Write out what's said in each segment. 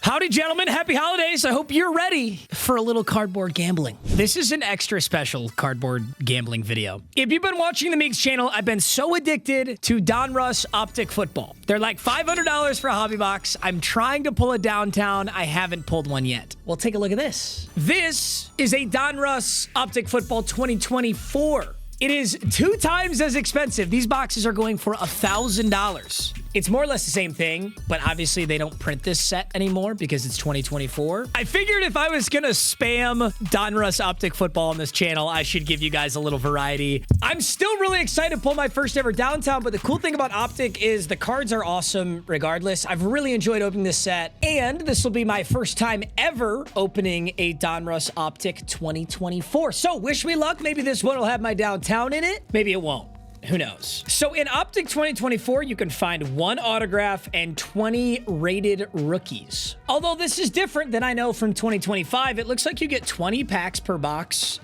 Howdy, gentlemen. Happy holidays. I hope you're ready for a little cardboard gambling. This is an extra special cardboard gambling video. If you've been watching the Meags channel, I've been so addicted to Donruss Optic Football. They're like $500 for a hobby box. I'm trying to pull a downtown. I haven't pulled one yet. Well, take a look at this. This is a Donruss Optic Football 2024. It is 2 times as expensive. These boxes are going for $1,000. It's more or less the same thing, but obviously they don't print this set anymore because it's 2024. I figured if I was gonna spam Donruss Optic Football on this channel, I should give you guys a little variety. I'm still really excited to pull my first ever downtown, but the cool thing about Optic is the cards are awesome regardless. I've really enjoyed opening this set, and this will be my first time ever opening a Donruss Optic 2024. So wish me luck. Maybe this one will have my downtown in it. Maybe it won't. Who knows? So in Optic 2024, you can find 1 autograph and 20 rated rookies. Although this is different than I know from 2025, it looks like you get 20 packs per box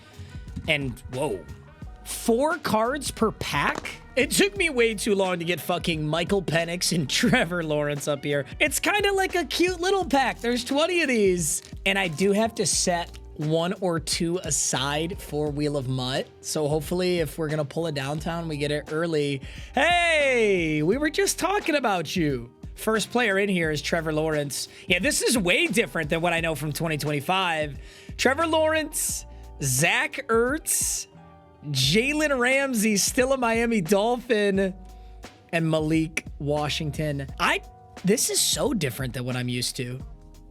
and, whoa, 4 cards per pack? It took me way too long to get fucking Michael Penix and Trevor Lawrence up here. It's kind of like a cute little pack. There's 20 of these. And I do have to set 1 or 2 aside for Wheel of Mutt. So hopefully if we're gonna pull a downtown, we get it early. Hey, we were just talking about you. First player in here is Trevor Lawrence. Yeah, this is way different than what I know from 2025. Trevor Lawrence, Zach Ertz, Jalen Ramsey, still a Miami Dolphin, and Malik Washington. This is so different than what I'm used to.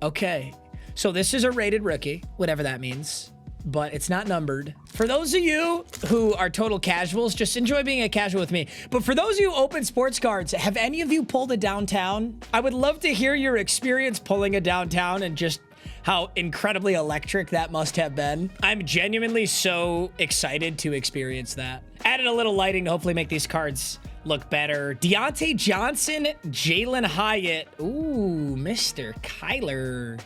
Okay. So this is a rated rookie, whatever that means, but it's not numbered. For those of you who are total casuals, just enjoy being a casual with me. But for those of you who open sports cards, have any of you pulled a downtown? I would love to hear your experience pulling a downtown and just how incredibly electric that must have been. I'm genuinely so excited to experience that. Added a little lighting to hopefully make these cards look better. Deontay Johnson, Jalen Hyatt. Ooh, Mr. Kyler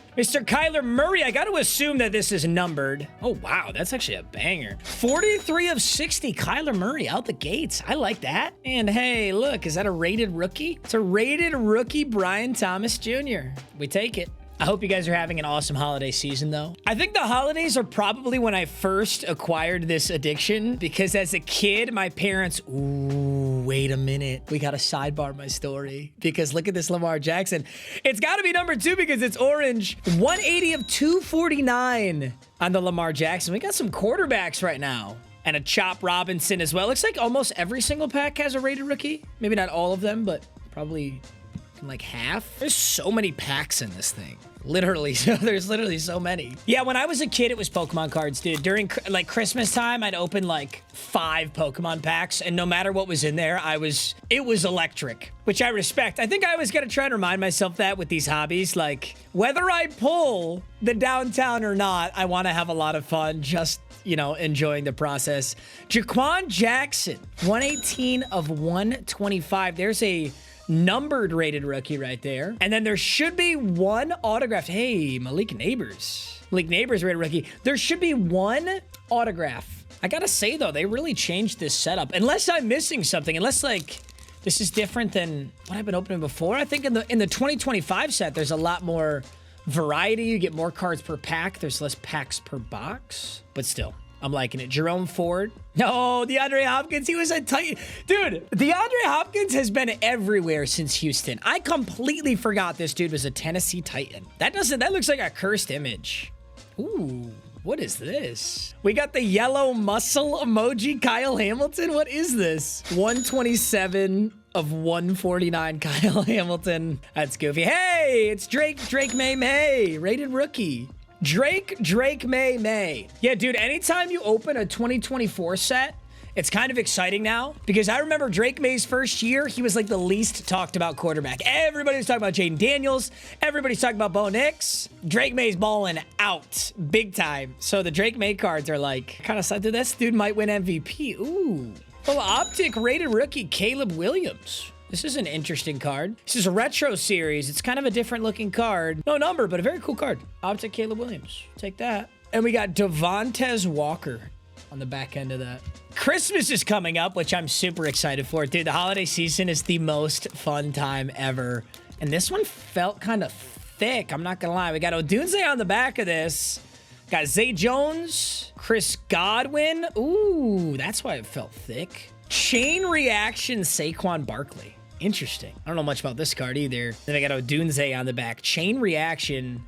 Murray. I got to assume that this is numbered. Oh, wow. That's actually a banger. 43 of 60. Kyler Murray out the gates. I like that. And hey, look, is that a rated rookie? It's a rated rookie, Brian Thomas Jr. We take it. I hope you guys are having an awesome holiday season, though. I think the holidays are probably when I first acquired this addiction, because as a kid, my parents, ooh, wait a minute. We got to sidebar my story, because look at this Lamar Jackson. It's got to be number 2 because it's orange. 180 of 249 on the Lamar Jackson. We got some quarterbacks right now. And a Chop Robinson as well. Looks like almost every single pack has a rated rookie. Maybe not all of them, but probably like half. There's so many packs in this thing. Literally, there's literally so many. Yeah, when I was a kid, it was Pokemon cards, dude. During like Christmas time, I'd open like 5 Pokemon packs, and no matter what was in there, it was electric, which I respect. I think I was gonna try and remind myself that with these hobbies, like whether I pull the downtown or not, I want to have a lot of fun, just, you know, enjoying the process. Jaquan Jackson, 118 of 125. There's a numbered rated rookie right there. And then there should be 1 autographed. Hey, Malik Neighbors rated rookie. There should be 1 autograph. I gotta say though, they really changed this setup. Unless I'm missing something, unless like this is different than what I've been opening before. I think in the 2025 set, there's a lot more variety. You get more cards per pack. There's less packs per box, but still, I'm liking it. Jerome Ford. No, DeAndre Hopkins. He was a Titan. Dude, DeAndre Hopkins has been everywhere since Houston. I completely forgot this dude was a Tennessee Titan. That looks like a cursed image. Ooh, what is this? We got the yellow muscle emoji, Kyle Hamilton. What is this? 127 of 149, Kyle Hamilton. That's goofy. Hey, it's Drake May, rated rookie. Drake May. Yeah, dude, anytime you open a 2024 set, it's kind of exciting now, because I remember Drake May's first year, he was like the least talked about quarterback. Everybody was talking about Jaden Daniels. Everybody's talking about Bo Nix. Drake May's balling out big time. So the Drake May cards are like kind of sad. Dude, this dude might win MVP. Ooh. Oh, Optic rated rookie Caleb Williams. This is an interesting card. This is a retro series. It's kind of a different looking card. No number, but a very cool card. Optic Caleb Williams. Take that. And we got Devontae Walker on the back end of that. Christmas is coming up, which I'm super excited for. Dude, the holiday season is the most fun time ever. And this one felt kind of thick. I'm not gonna lie. We got Odunze on the back of this. Got Zay Jones, Chris Godwin. Ooh, that's why it felt thick. Chain reaction Saquon Barkley. Interesting. I don't know much about this card either. Then I got Odunze on the back. Chain reaction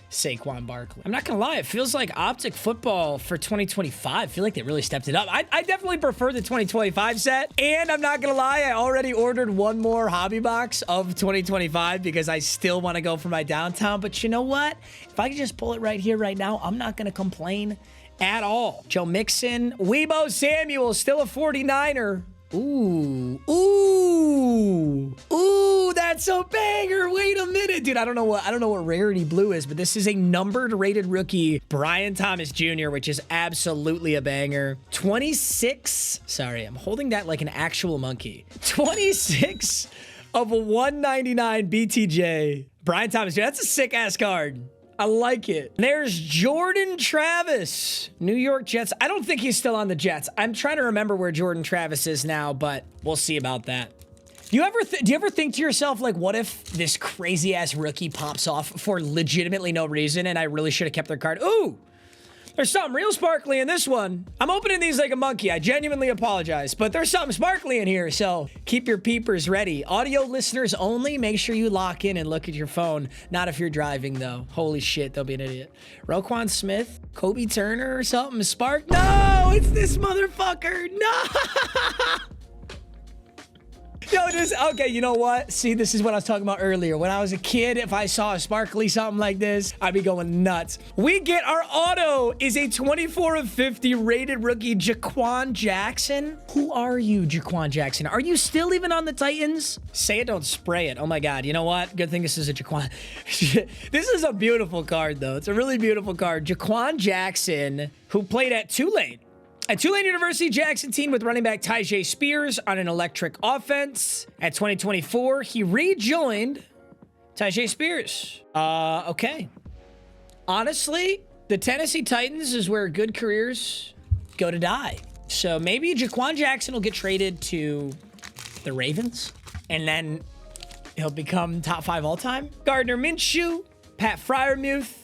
Saquon Barkley. I'm not gonna lie, it feels like Optic football for 2025. I feel like they really stepped it up. I definitely prefer the 2025 set. And I'm not gonna lie, I already ordered one more hobby box of 2025 because I still want to go for my downtown. But you know what? If I could just pull it right here, right now, I'm not gonna complain at all. Joe Mixon, Weebo Samuel, still a 49er. Ooh, ooh, ooh, that's a banger. Wait a minute, dude. I don't know what rarity blue is, but this is a numbered rated rookie, Brian Thomas Jr., which is absolutely a banger. 26. Sorry, I'm holding that like an actual monkey. 26 of a 199 BTJ. Brian Thomas Jr. That's a sick ass card. I like it. There's Jordan Travis, New York Jets. I don't think he's still on the Jets. I'm trying to remember where Jordan Travis is now, but we'll see about that. Do you ever think to yourself, like, what if this crazy ass rookie pops off for legitimately no reason and I really should have kept their card? Ooh, there's something real sparkly in this one. I'm opening these like a monkey. I genuinely apologize, but there's something sparkly in here, so keep your peepers ready. Audio listeners only, make sure you lock in and look at your phone. Not if you're driving, though. Holy shit, they'll be an idiot. Roquan Smith, Kobe Turner or something, spark? No, it's this motherfucker. No! Yo, okay, you know what? See, this is what I was talking about earlier. When I was a kid, if I saw a sparkly something like this, I'd be going nuts. We get our auto is a 24 of 50 rated rookie, Jaquan Jackson. Who are you, Jaquan Jackson? Are you still even on the Titans? Say it, don't spray it. Oh my God, you know what? Good thing this is a Jaquan. This is a beautiful card, though. It's a really beautiful card. Jaquan Jackson, who played at Tulane. At Tulane University, Jackson teamed with running back Tyjae Spears on an electric offense. At 2024, he rejoined Tyjae Spears. Okay. Honestly, the Tennessee Titans is where good careers go to die. So maybe Jaquan Jackson will get traded to the Ravens, and then he'll become top 5 all-time. Gardner Minshew, Pat Freiermuth,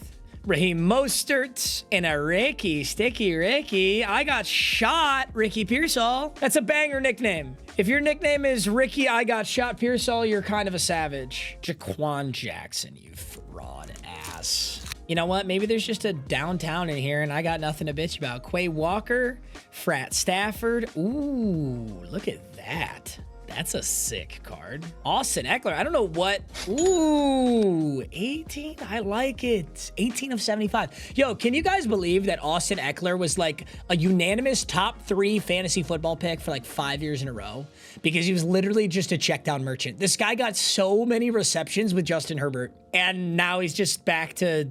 Raheem Mostert, and a Sticky Ricky. I got shot, Ricky Pearsall. That's a banger nickname. If your nickname is Ricky, I got shot Pearsall, you're kind of a savage. Jaquan Jackson, you fraud ass. You know what? Maybe there's just a downtown in here and I got nothing to bitch about. Quay Walker, Frat Stafford. Ooh, look at that. That's a sick card. Austin Eckler. I don't know what. Ooh, 18. I like it. 18 of 75. Yo, can you guys believe that Austin Eckler was like a unanimous top 3 fantasy football pick for like 5 years in a row? Because he was literally just a check down merchant. This guy got so many receptions with Justin Herbert. And now he's just back to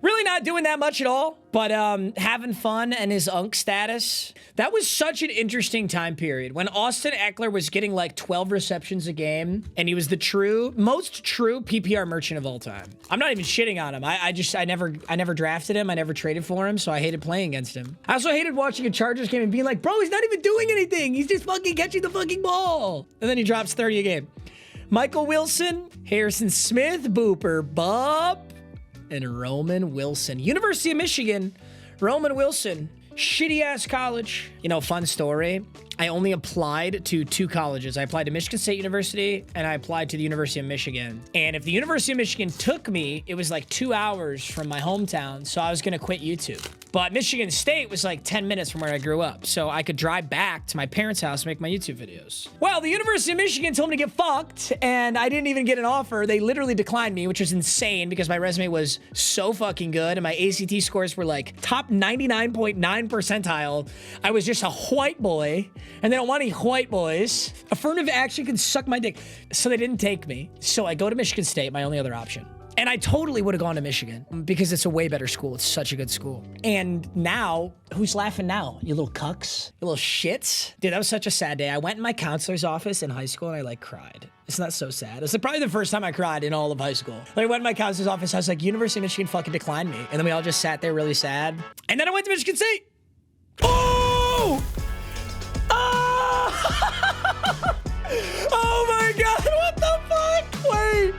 really not doing that much at all, but having fun and his UNC status. That was such an interesting time period when Austin Eckler was getting like 12 receptions a game and he was the most true PPR merchant of all time. I'm not even shitting on him. I never drafted him. I never traded for him, so I hated playing against him. I also hated watching a Chargers game and being like, bro, he's not even doing anything. He's just fucking catching the fucking ball. And then he drops 30 a game. Michael Wilson, Harrison Smith, Booper Bob, and Roman Wilson. University of Michigan, Roman Wilson. Shitty ass college. You know, fun story. I only applied to 2 colleges. I applied to Michigan State University and I applied to the University of Michigan. And if the University of Michigan took me, it was like 2 hours from my hometown. So I was going to quit YouTube. But Michigan State was like 10 minutes from where I grew up. So I could drive back to my parents' house and make my YouTube videos. Well, the University of Michigan told me to get fucked and I didn't even get an offer. They literally declined me, which was insane because my resume was so fucking good and my ACT scores were like top 99.9 percentile. I was just a white boy and they don't want any white boys. Affirmative action can suck my dick. So they didn't take me. So I go to Michigan State, my only other option. And I totally would have gone to Michigan because it's a way better school. It's such a good school. And now, who's laughing now? You little cucks? You little shits? Dude, that was such a sad day. I went in my counselor's office in high school and I like cried. It's not so sad. It's like probably the first time I cried in all of high school. Like I went in my counselor's office, I was like, University of Michigan fucking declined me. And then we all just sat there really sad. And then I went to Michigan State. Oh! Oh! Oh my God, what the fuck? Wait.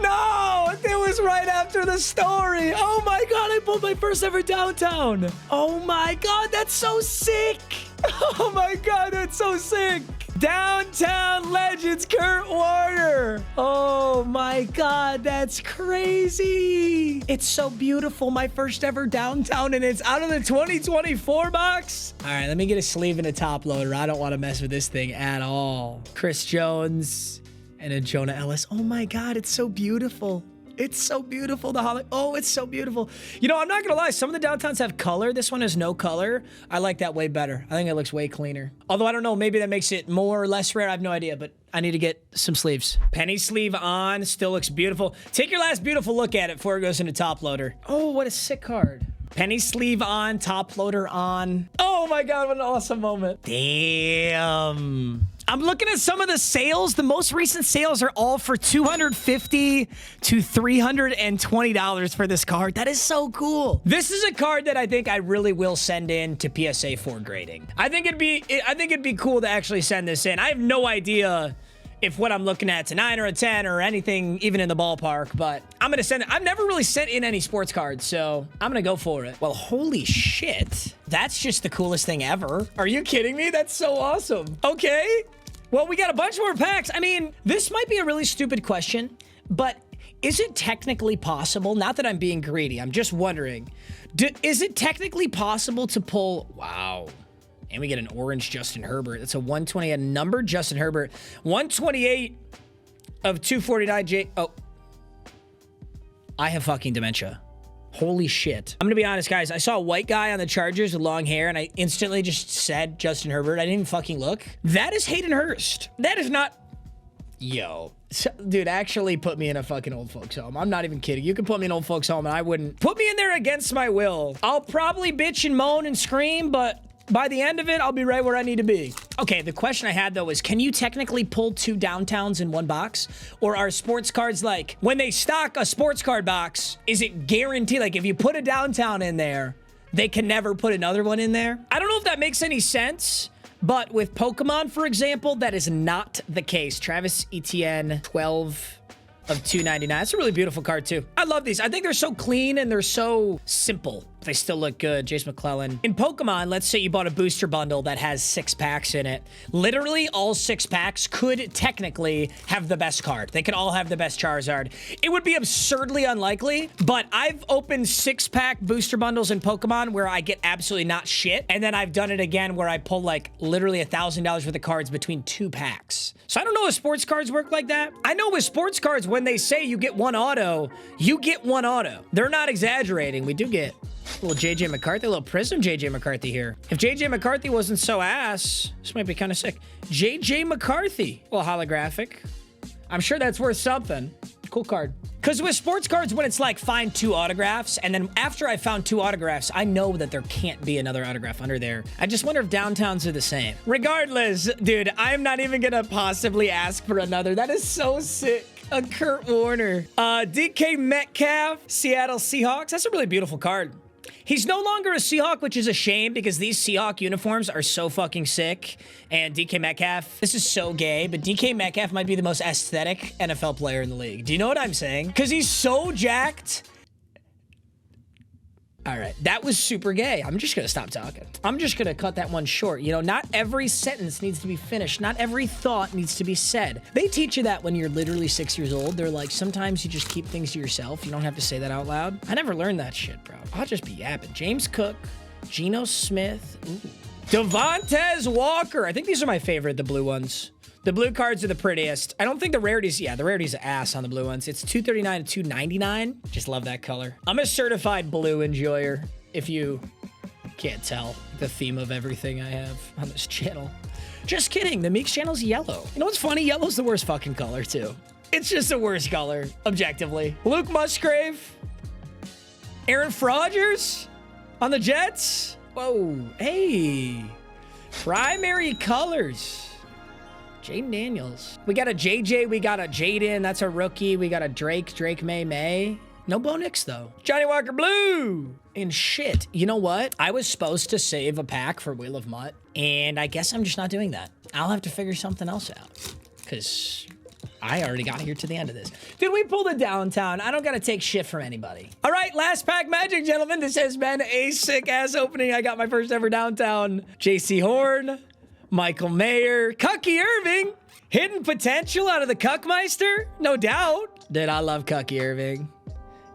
No, it was right after the story. Oh my God, I pulled my first ever downtown. Oh my God, that's so sick. Oh my God, that's so sick. Downtown Legends Kurt Warner. Oh my God, that's crazy. It's so beautiful. My first ever downtown, and it's out of the 2024 box. All right, let me get a sleeve and a top loader. I don't want to mess with this thing at all. Chris Jones and a Jonah Ellis. Oh my God, it's so beautiful. It's so beautiful. Oh, it's so beautiful. You know, I'm not going to lie. Some of the downtowns have color. This one has no color. I like that way better. I think it looks way cleaner. Although I don't know, maybe that makes it more or less rare. I have no idea, but I need to get some sleeves. Penny sleeve on. Still looks beautiful. Take your last beautiful look at it before it goes into top loader. Oh, what a sick card. Penny sleeve on. Top loader on. Oh my God, what an awesome moment. Damn. I'm looking at some of the sales. The most recent sales are all for $250 to $320 for this card. That is so cool. This is a card that I think I really will send in to PSA 4 grading. I think it'd be cool to actually send this in. I have no idea if what I'm looking at is a 9 or a 10 or anything even in the ballpark, but I'm gonna send it. I've never really sent in any sports cards, so I'm gonna go for it. Well, holy shit. That's just the coolest thing ever. Are you kidding me? That's so awesome. Okay. Well, we got a bunch more packs. I mean, this might be a really stupid question, but is it technically possible? Not that I'm being greedy. I'm just wondering. Is it technically possible to pull... Wow. And we get an orange Justin Herbert. That's a 128 numbered Justin Herbert. 128 of 249 Oh. I have fucking dementia. Holy shit. I'm gonna be honest, guys. I saw a white guy on the Chargers with long hair, and I instantly just said Justin Herbert. I didn't even fucking look. That is Hayden Hurst. That is not... Yo. Dude, actually put me in a fucking old folks home. I'm not even kidding. You can put me in old folks home, and I wouldn't... Put me in there against my will. I'll probably bitch and moan and scream, but... by the end of it, I'll be right where I need to be. Okay, the question I had, though, is can you technically pull 2 downtowns in one box? Or are sports cards like, when they stock a sports card box, is it guaranteed? Like, if you put a downtown in there, they can never put another one in there? I don't know if that makes any sense, but with Pokemon, for example, that is not the case. Travis Etienne, 12 of 299. That's a really beautiful card, too. I love these. I think they're so clean and they're so simple. They still look good. Jace McClellan. In Pokemon, let's say you bought a booster bundle that has 6 packs in it. Literally, all 6 packs could technically have the best card. They could all have the best Charizard. It would be absurdly unlikely, but I've opened 6-pack booster bundles in Pokemon where I get absolutely not shit, and then I've done it again where I pull like literally $1,000 worth of cards between 2 packs. So I don't know if sports cards work like that. I know with sports cards, when they say you get 1 auto, you get 1 auto. They're not exaggerating. We do get a little JJ McCarthy, a little Prism JJ McCarthy here. If JJ McCarthy wasn't so ass, this might be kind of sick. JJ McCarthy, a little holographic. I'm sure that's worth something. Cool card. Because with sports cards, when it's like, find 2 autographs, and then after I found 2 autographs, I know that there can't be another autograph under there. I just wonder if downtowns are the same. Regardless, dude, I'm not even gonna possibly ask for another. That is so sick. A Kurt Warner. DK Metcalf, Seattle Seahawks. That's a really beautiful card. He's no longer a Seahawk, which is a shame because these Seahawk uniforms are so fucking sick. And DK Metcalf, this is so gay, but DK Metcalf might be the most aesthetic NFL player in the league. Do you know what I'm saying? Because he's so jacked. All right, that was super gay. I'm just gonna stop talking. I'm just gonna cut that one short. You know, not every sentence needs to be finished. Not every thought needs to be said. They teach you that when you're literally 6 years old. They're like, sometimes you just keep things to yourself. You don't have to say that out loud. I never learned that shit, bro. I'll just be yapping. James Cook, Geno Smith, ooh. Devontae Walker. I think these are my favorite, the blue ones. The blue cards are the prettiest. I don't think the rarities, yeah, the rarities are ass on the blue ones. It's 239 to 299. Just love that color. I'm a certified blue enjoyer, if you can't tell the theme of everything I have on this channel. Just kidding, the Meags channel's yellow. You know what's funny? Yellow's the worst fucking color, too. It's just the worst color, objectively. Luke Musgrave. Aaron Rodgers on the Jets. Whoa, hey. Primary colors. Jaden Daniels. We got a JJ, we got a Jaden, that's a rookie. We got a Drake May. No Bo Nix, though. Johnny Walker Blue. And shit, you know what? I was supposed to save a pack for Wheel of Mutt, and I guess I'm just not doing that. I'll have to figure something else out, because I already got here to the end of this. Dude, we pulled a downtown. I don't got to take shit from anybody. All right, last pack magic, gentlemen. This has been a sick-ass opening. I got my first ever downtown. JC Horn, Michael Mayer, Cucky Irving, hidden potential out of the Cuckmeister, no doubt. Dude, I love Cucky Irving.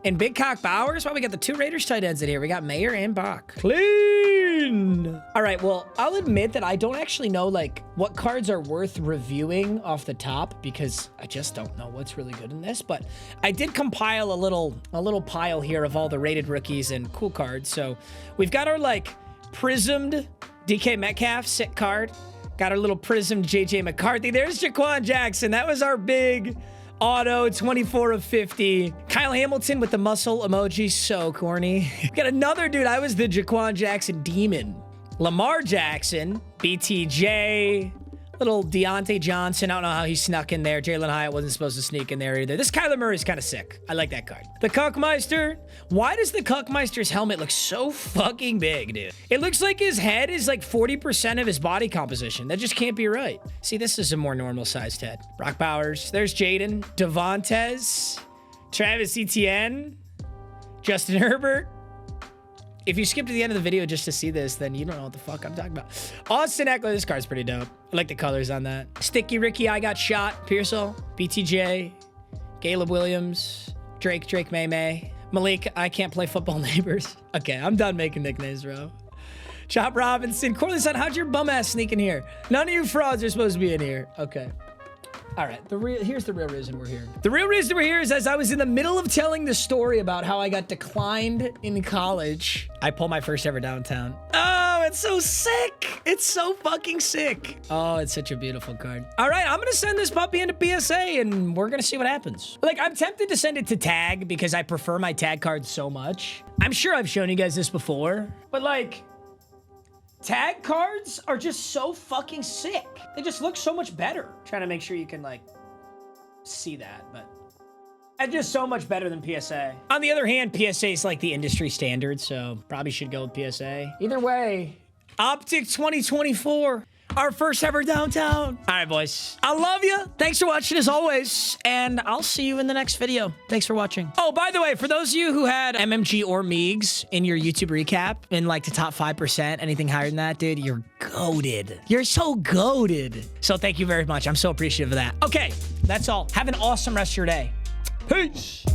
And Big Cock Bowers, well, we got the 2 Raiders tight ends in here. We got Mayer and Bach. Clean. All right, well, I'll admit that I don't actually know, like, what cards are worth reviewing off the top because I just don't know what's really good in this. But I did compile a little pile here of all the rated rookies and cool cards. So we've got our, like, prismed DK Metcalf, sick card. Got our little prismed JJ McCarthy. There's Jaquan Jackson. That was our big auto, 24 of 50. Kyle Hamilton with the muscle emoji, so corny. Got another dude. I was the Jaquan Jackson demon. Lamar Jackson, BTJ, little Deontay Johnson. I don't know how he snuck in there. Jalen Hyatt wasn't supposed to sneak in there either. This Kyler Murray's kind of sick. I like that card. The Cuckmeister. Why does the Cuckmeister's helmet look so fucking big, dude? It looks like his head is like 40% of his body composition. That just can't be right. See, this is a more normal sized head. Brock Bowers. There's Jaden. Devontae. Travis Etienne. Justin Herbert. If you skip to the end of the video just to see this, then you don't know what the fuck I'm talking about. Austin Eckler, this card's pretty dope. I like the colors on that. Sticky Ricky, I got shot. Pearsall, BTJ, Caleb Williams, Drake May, Malik, I can't play football neighbors. Okay, I'm done making nicknames, bro. Chop Robinson, Corlison, how'd your bum ass sneak in here? None of you frauds are supposed to be in here. Okay. All right, here's the real reason we're here. The real reason we're here is as I was in the middle of telling the story about how I got declined in college, I pulled my first ever downtown. Oh, it's so sick. It's so fucking sick. Oh, it's such a beautiful card. All right, I'm gonna send this puppy into PSA and we're gonna see what happens. Like, I'm tempted to send it to tag because I prefer my tag cards so much. I'm sure I've shown you guys this before, but like, tag cards are just so fucking sick. They just look so much better. Trying to make sure you can, like, see that, but it's just so much better than PSA. On the other hand, PSA is like the industry standard, so probably should go with PSA. Either way, Optic 2024. Our first ever downtown. All right, boys. I love you. Thanks for watching as always. And I'll see you in the next video. Thanks for watching. Oh, by the way, for those of you who had MMG or Meags in your YouTube recap in like the top 5%, anything higher than that, dude, you're goated. You're so goated. So thank you very much. I'm so appreciative of that. Okay, that's all. Have an awesome rest of your day. Peace.